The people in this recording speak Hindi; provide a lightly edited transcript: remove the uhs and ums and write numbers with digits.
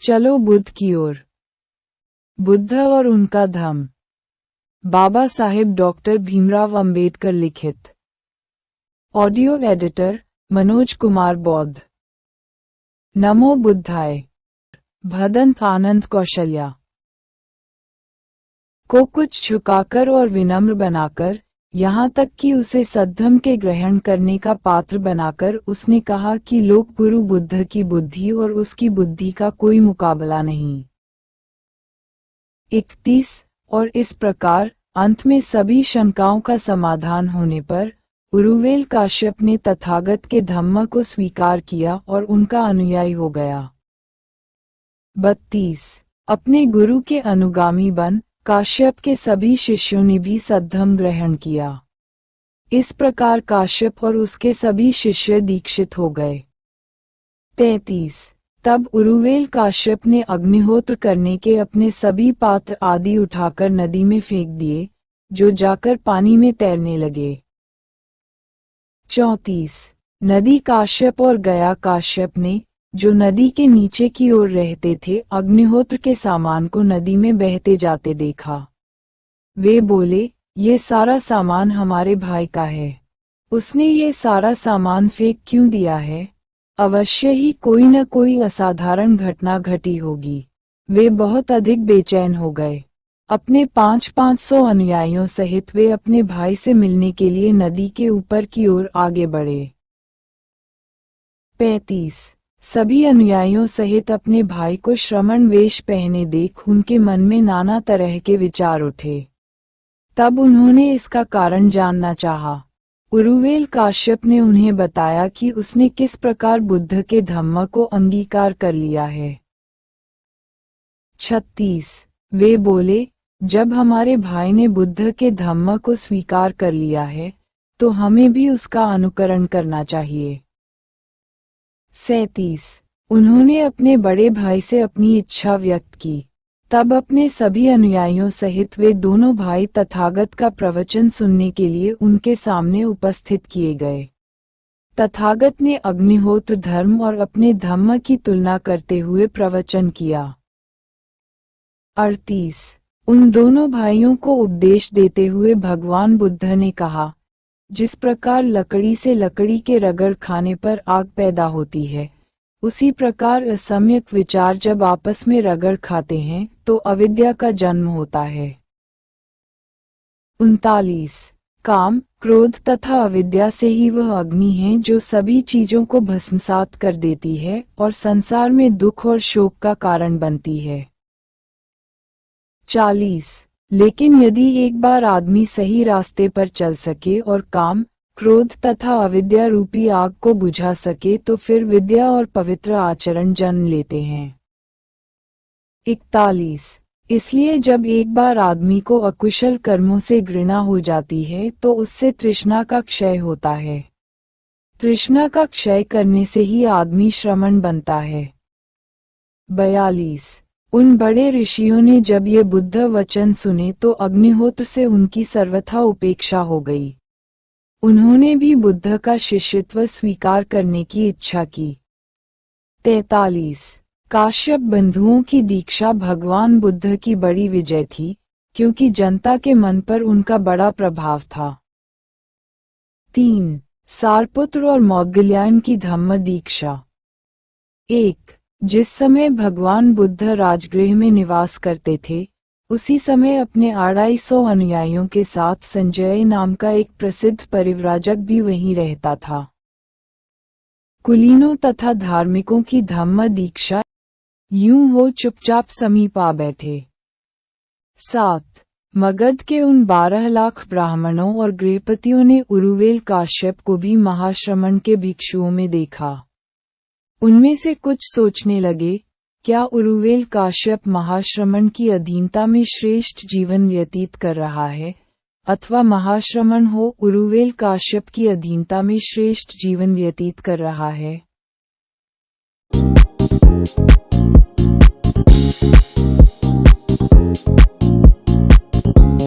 चलो बुद्ध की ओर। बुद्ध और उनका धम्म। बाबा साहेब डॉक्टर भीमराव अंबेडकर लिखित। ऑडियो एडिटर मनोज कुमार बौद्ध। नमो बुद्धाय। भदंत आनंद कौशल्या को कुछ झुकाकर और विनम्र बनाकर, यहाँ तक कि उसे सद्धर्म के ग्रहण करने का पात्र बनाकर उसने कहा कि लोक गुरु बुद्ध की बुद्धि और उसकी बुद्धि का कोई मुकाबला नहीं। 31 और इस प्रकार अंत में सभी शंकाओं का समाधान होने पर उरुवेल काश्यप ने तथागत के धम्म को स्वीकार किया और उनका अनुयायी हो गया। 32 अपने गुरु के अनुगामी बन काश्यप के सभी शिष्यों ने भी सद्धर्म ग्रहण किया। इस प्रकार काश्यप और उसके सभी शिष्य दीक्षित हो गए। 33 तब उरुवेल काश्यप ने अग्निहोत्र करने के अपने सभी पात्र आदि उठाकर नदी में फेंक दिए, जो जाकर पानी में तैरने लगे। 34 नदी काश्यप और गया काश्यप ने, जो नदी के नीचे की ओर रहते थे, अग्निहोत्र के सामान को नदी में बहते जाते देखा। वे बोले, ये सारा सामान हमारे भाई का है। उसने ये सारा सामान फेंक क्यों दिया है? अवश्य ही कोई न कोई असाधारण घटना घटी होगी। वे बहुत अधिक बेचैन हो गए। अपने 500 अनुयायियों सहित वे अपने भाई से मिलने के लिए नदी के ऊपर की ओर आगे बढ़े। 35 सभी अनुयायियों सहित अपने भाई को श्रमण वेश पहने देख उनके मन में नाना तरह के विचार उठे। तब उन्होंने इसका कारण जानना चाहा। उरुवेल काश्यप ने उन्हें बताया कि उसने किस प्रकार बुद्ध के धम्म को अंगीकार कर लिया है। 36 वे बोले, जब हमारे भाई ने बुद्ध के धम्म को स्वीकार कर लिया है, तो हमें भी उसका अनुकरण करना चाहिए। 37 उन्होंने अपने बड़े भाई से अपनी इच्छा व्यक्त की। तब अपने सभी अनुयायियों सहित वे दोनों भाई तथागत का प्रवचन सुनने के लिए उनके सामने उपस्थित किए गए। तथागत ने अग्निहोत्र धर्म और अपने धम्म की तुलना करते हुए प्रवचन किया। 38 उन दोनों भाइयों को उपदेश देते हुए भगवान बुद्ध ने कहा, जिस प्रकार लकड़ी से लकड़ी के रगड़ खाने पर आग पैदा होती है, उसी प्रकार असम्यक विचार जब आपस में रगड़ खाते हैं तो अविद्या का जन्म होता है। 39 काम, क्रोध तथा अविद्या से ही वह अग्नि है जो सभी चीजों को भस्मसात कर देती है और संसार में दुख और शोक का कारण बनती है। 40 लेकिन यदि एक बार आदमी सही रास्ते पर चल सके और काम, क्रोध तथा अविद्या रूपी आग को बुझा सके तो फिर विद्या और पवित्र आचरण जन्म लेते हैं। 41 इसलिए जब एक बार आदमी को अकुशल कर्मों से घृणा हो जाती है तो उससे तृष्णा का क्षय होता है। तृष्णा का क्षय करने से ही आदमी श्रमण बनता है। 42 उन बड़े ऋषियों ने जब ये बुद्ध वचन सुने तो अग्निहोत्र से उनकी सर्वथा उपेक्षा हो गई। उन्होंने भी बुद्ध का शिष्यत्व स्वीकार करने की इच्छा की। 43 काश्यप बंधुओं की दीक्षा भगवान बुद्ध की बड़ी विजय थी, क्योंकि जनता के मन पर उनका बड़ा प्रभाव था। 3 सारपुत्र और मौदगल्यायन की धम्म दीक्षा। 1 जिस समय भगवान बुद्ध राजगृह में निवास करते थे, उसी समय अपने 250 अनुयायियों के साथ संजय नाम का एक प्रसिद्ध परिव्राजक भी वहीं रहता था। कुलीनों तथा धार्मिकों की धम्म दीक्षा। यूं हो चुपचाप समीप आ बैठे। 7 मगध के उन 12 लाख ब्राह्मणों और गृहपतियों ने उरुवेल काश्यप को भी महाश्रमण के भिक्षुओं में देखा। उनमें से कुछ सोचने लगे, क्या उरुवेल काश्यप महाश्रमण की अधीनता में श्रेष्ठ जीवन व्यतीत कर रहा है, अथवा महाश्रमण हो उरुवेल काश्यप की अधीनता में श्रेष्ठ जीवन व्यतीत कर रहा है।